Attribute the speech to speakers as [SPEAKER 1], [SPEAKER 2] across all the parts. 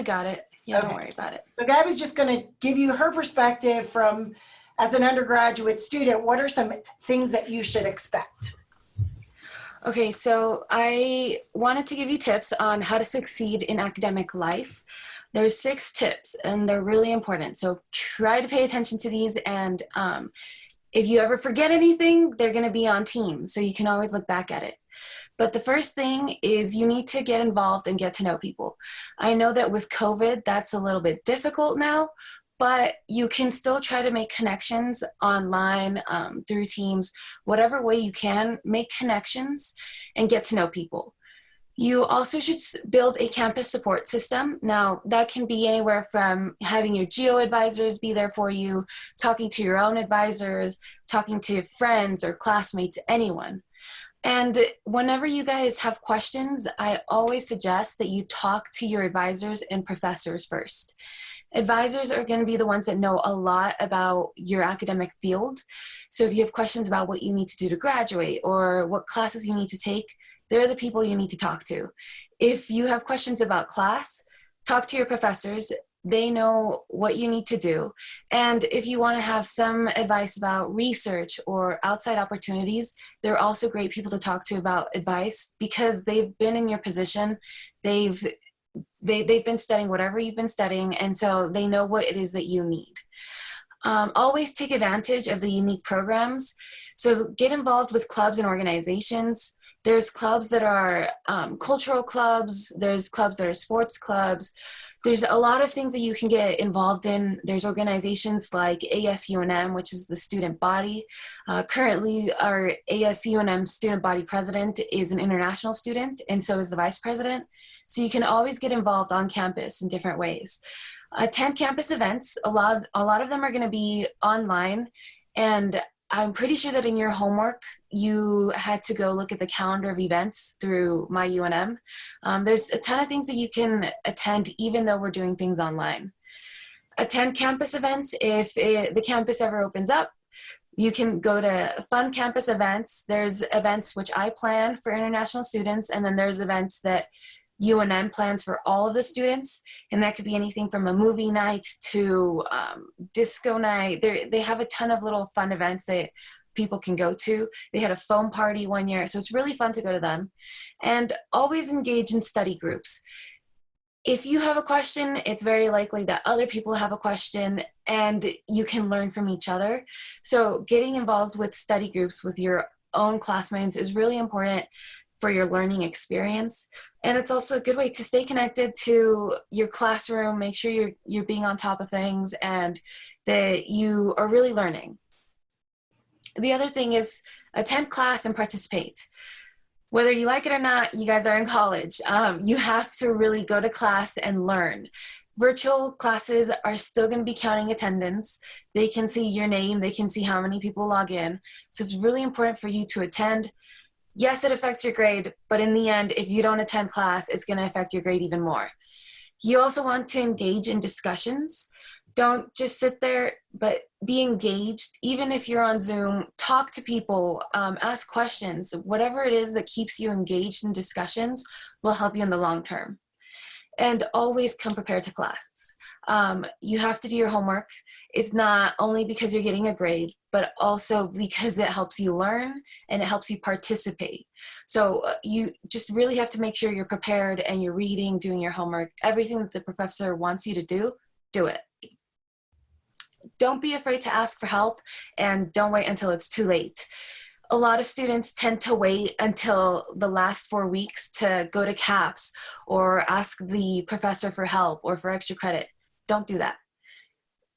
[SPEAKER 1] I got it. Yeah,
[SPEAKER 2] Okay.
[SPEAKER 1] don't worry about it.
[SPEAKER 2] So Gabby's just going to give you her perspective from, as an undergraduate student, what are some things that you should expect?
[SPEAKER 1] Okay, so I wanted to give you tips on how to succeed in academic life. There's 6 tips, and they're really important. So try to pay attention to these, and if you ever forget anything, they're going to be on Teams, so you can always look back at it. But the first thing is you need to get involved and get to know people. I know that with COVID, that's a little bit difficult now, but you can still try to make connections online, through Teams, whatever way you can, make connections and get to know people. You also should build a campus support system. Now, that can be anywhere from having your geo advisors be there for you, talking to your own advisors, talking to friends or classmates, anyone. And whenever you guys have questions, I always suggest that you talk to your advisors and professors first. Advisors are going to be the ones that know a lot about your academic field. So if you have questions about what you need to do to graduate or what classes you need to take, they're the people you need to talk to. If you have questions about class, talk to your professors. They know what you need to do. And if you want to have some advice about research or outside opportunities, they're also great people to talk to about advice because they've been in your position. They've been studying whatever you've been studying, and so they know what it is that you need. Always take advantage of the unique programs. So get involved with clubs and organizations. There's clubs that are cultural clubs. There's clubs that are sports clubs. There's a lot of things that you can get involved in. There's organizations like ASUNM, which is the student body. Currently, our ASUNM student body president is an international student, and so is the vice president. So you can always get involved on campus in different ways. Attend campus events. A lot of them are going to be online, and I'm pretty sure that in your homework, you had to go look at the calendar of events through My UNM. There's a ton of things that you can attend even though we're doing things online. Attend campus events if the campus ever opens up. You can go to fun campus events. There's events which I plan for international students, and then there's events that UNM plans for all of the students, and that could be anything from a movie night to disco night. They have a ton of little fun events that people can go to. They had a foam party one year, so it's really fun to go to them. And always engage in study groups. If you have a question, it's very likely that other people have a question, and you can learn from each other. So getting involved with study groups with your own classmates is really important for your learning experience. And it's also a good way to stay connected to your classroom, make sure you're being on top of things and that you are really learning. The other thing is attend class and participate. Whether you like it or not, you guys are in college. You have to really go to class and learn. Virtual classes are still going to be counting attendance. They can see your name, they can see how many people log in. So it's really important for you to attend. Yes, it affects your grade, but in the end, if you don't attend class, it's going to affect your grade even more. You also want to engage in discussions. Don't just sit there, but be engaged. Even if you're on Zoom, talk to people, ask questions. Whatever it is that keeps you engaged in discussions will help you in the long term. And always come prepared to class. You have to do your homework. It's not only because you're getting a grade, but also because it helps you learn and it helps you participate. So you just really have to make sure you're prepared and you're reading, doing your homework. Everything that the professor wants you to do, do it. Don't be afraid to ask for help, and don't wait until it's too late. A lot of students tend to wait until the last 4 weeks to go to CAPS or ask the professor for help or for extra credit. Don't do that.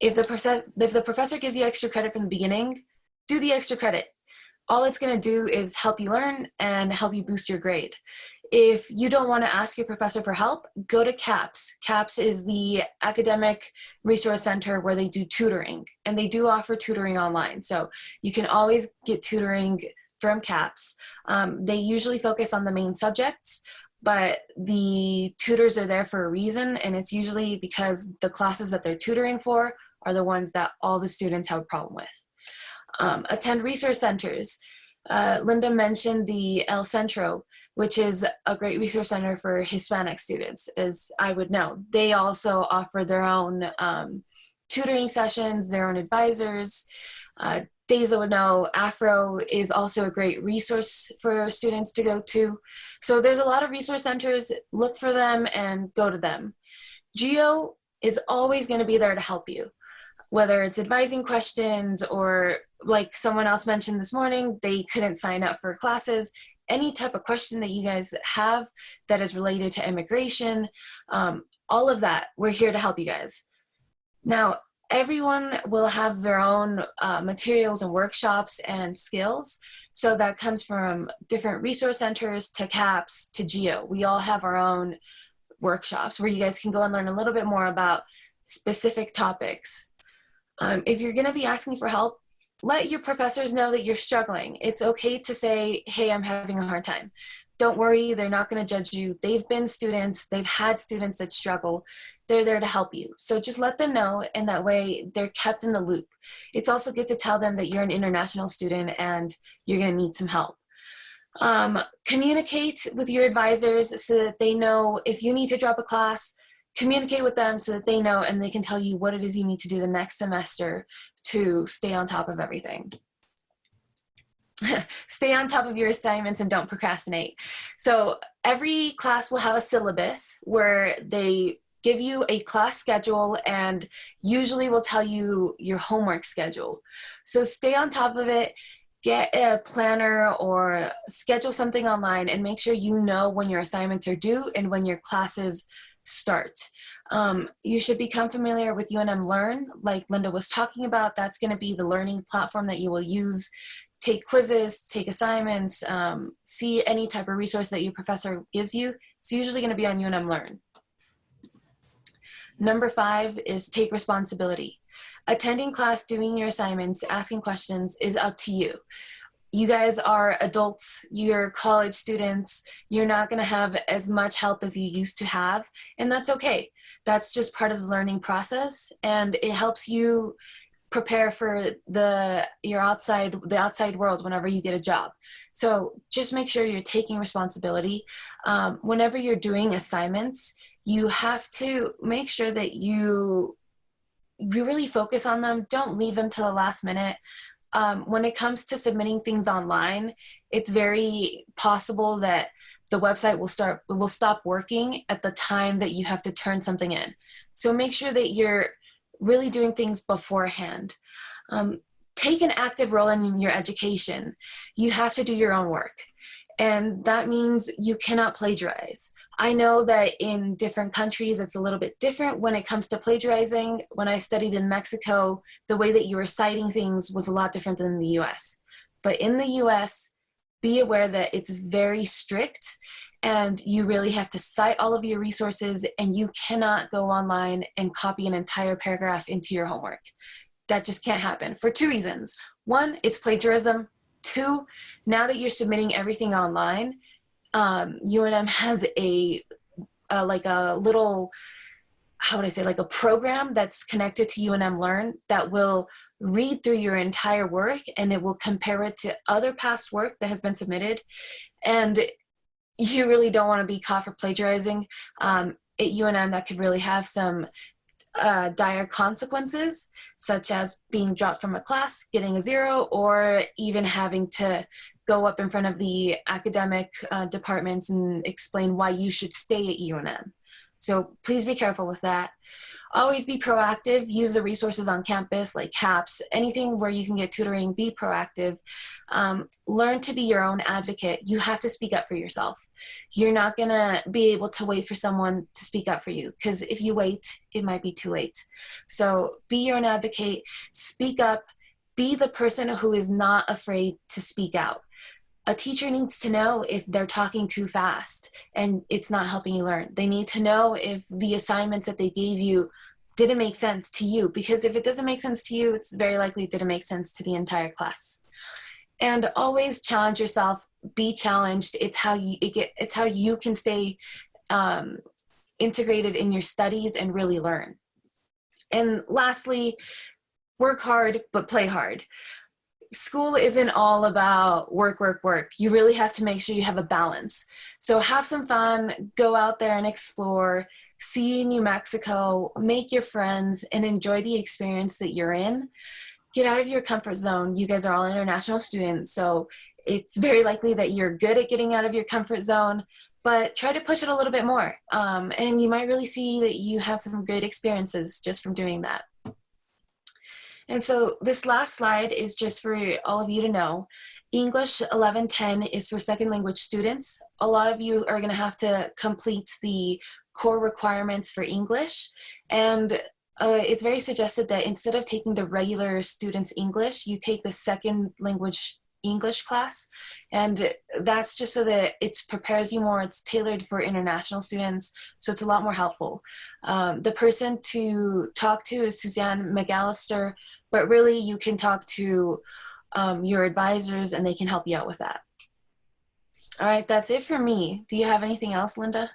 [SPEAKER 1] If the professor gives you extra credit from the beginning, do the extra credit. All it's going to do is help you learn and help you boost your grade. If you don't want to ask your professor for help, go to CAPS. CAPS is the academic resource center where they do tutoring, and they do offer tutoring online. So you can always get tutoring from CAPS. They usually focus on the main subjects, but the tutors are there for a reason, and it's usually because the classes that they're tutoring for are the ones that all the students have a problem with. Attend resource centers. Linda mentioned the El Centro, which is a great resource center for Hispanic students, as I would know. They also offer their own tutoring sessions, their own advisors. Days would know Afro is also a great resource for students to go to. So there's a lot of resource centers. Look for them and go to them. Geo is always going to be there to help you, whether it's advising questions or, like someone else mentioned this morning, they couldn't sign up for classes. Any type of question that you guys have that is related to immigration, all of that, we're here to help you guys. Now, everyone will have their own materials and workshops and skills. So that comes from different resource centers to CAPS to GEO. We all have our own workshops where you guys can go and learn a little bit more about specific topics. If you're going to be asking for help, let your professors know that you're struggling. It's okay to say, hey, I'm having a hard time. Don't worry, they're not going to judge you. They've been students, they've had students that struggle. They're there to help you. So just let them know, and that way they're kept in the loop. It's also good to tell them that you're an international student and you're going to need some help. Communicate with your advisors so that they know if you need to drop a class. Communicate with them so that they know and they can tell you what it is you need to do the next semester to stay on top of everything. Stay on top of your assignments and don't procrastinate. So every class will have a syllabus where they give you a class schedule and usually will tell you your homework schedule. So stay on top of it. Get a planner or schedule something online and make sure you know when your assignments are due and when your classes start. You should become familiar with UNM Learn, like Linda was talking about. That's going to be the learning platform that you will use. Take quizzes, take assignments, see any type of resource that your professor gives you. It's usually going to be on UNM Learn. Number 5 is take responsibility. Attending class, doing your assignments, asking questions is up to you. You guys are adults, you're college students, you're not going to have as much help as you used to have, and that's okay. That's just part of the learning process, and it helps you prepare for the outside world whenever you get a job. So just make sure you're taking responsibility. Whenever you're doing assignments, you have to make sure that you really focus on them. Don't leave them to the last minute. When it comes to submitting things online, it's very possible that the website will stop working at the time that you have to turn something in. So make sure that you're really doing things beforehand. Take an active role in your education. You have to do your own work, and that means you cannot plagiarize. I know that in different countries it's a little bit different when it comes to plagiarizing. When I studied in Mexico, the way that you were citing things was a lot different than in the US. But in the US, be aware that it's very strict and you really have to cite all of your resources, and you cannot go online and copy an entire paragraph into your homework. That just can't happen for 2 reasons. 1, it's plagiarism. 2, now that you're submitting everything online, UNM has like a little, how would I say, like a program that's connected to UNM Learn that will read through your entire work, and it will compare it to other past work that has been submitted. And you really don't want to be caught for plagiarizing. At UNM, that could really have some dire consequences, such as being dropped from a class, getting a 0, or even having to go up in front of the academic departments and explain why you should stay at UNM. So please be careful with that. Always be proactive. Use the resources on campus like CAPS, anything where you can get tutoring, be proactive. Learn to be your own advocate. You have to speak up for yourself. You're not gonna be able to wait for someone to speak up for you, because if you wait, it might be too late. So be your own advocate, speak up, be the person who is not afraid to speak out. A teacher needs to know if they're talking too fast and it's not helping you learn. They need to know if the assignments that they gave you didn't make sense to you, because if it doesn't make sense to you, it's very likely it didn't make sense to the entire class. And always challenge yourself, be challenged. It's how you can stay integrated in your studies and really learn. And lastly, work hard, but play hard. school isn't all about work, work, work. You really have to make sure you have a balance. So have some fun, go out there and explore, see New Mexico, make your friends, and enjoy the experience that you're in. Get out of your comfort zone. You guys are all international students, so it's very likely that you're good at getting out of your comfort zone, but try to push it a little bit more. And you might really see that you have some great experiences just from doing that. And so this last slide is just for all of you to know. English 1110 is for second language students. A lot of you are going to have to complete the core requirements for English. And it's very suggested that instead of taking the regular students English, you take the second language English class. And that's just so that it prepares you more. It's tailored for international students, so it's a lot more helpful. The person to talk to is Suzanne McAllister, but really you can talk to your advisors and they can help you out with that. All right, that's it for me. Do you have anything else, Linda?